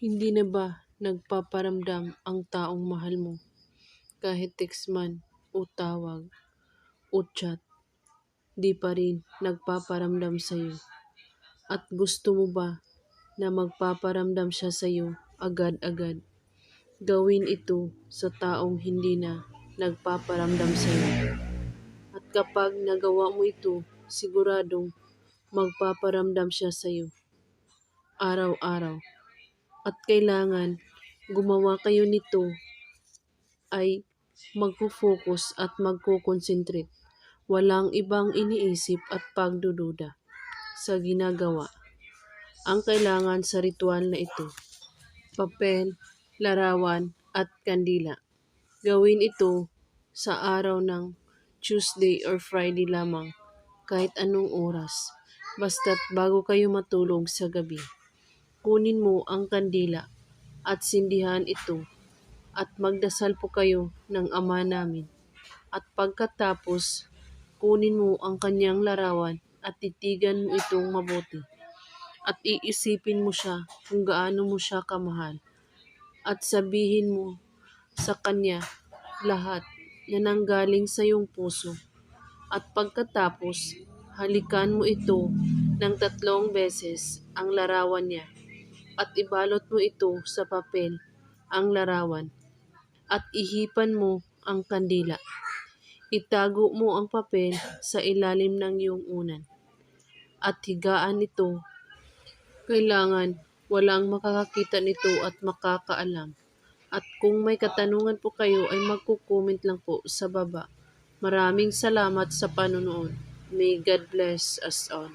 Hindi na ba nagpaparamdam ang taong mahal mo kahit text man o tawag o chat, di pa rin nagpaparamdam sa'yo? At gusto mo ba na magpaparamdam siya sa'yo agad-agad? Gawin ito sa taong hindi na nagpaparamdam sa'yo. At kapag nagawa mo ito, siguradong magpaparamdam siya sa'yo araw-araw. At kailangan gumawa kayo nito ay magpo-focus at magko-concentrate. Walang ibang iniisip at pagdududa sa ginagawa. Ang kailangan sa ritual na ito, papel, larawan at kandila. Gawin ito sa araw ng Tuesday or Friday lamang, kahit anong oras, basta't bago kayo matulog sa gabi. Kunin mo ang kandila at sindihan ito at magdasal po kayo ng Ama namin. At pagkatapos, kunin mo ang kanyang larawan at titigan mo itong mabuti. At iisipin mo siya kung gaano mo siya kamahal. At sabihin mo sa kanya lahat na nanggaling sa iyong puso. At pagkatapos, halikan mo ito ng 3 beses ang larawan niya. At ibalot mo ito sa papel, ang larawan. At ihipan mo ang kandila. Itago mo ang papel sa ilalim ng iyong unan. At higaan ito. Kailangan walang makakakita nito at makakaalam. At kung may katanungan po kayo ay magko-comment lang po sa baba. Maraming salamat sa panonood. May God bless us all.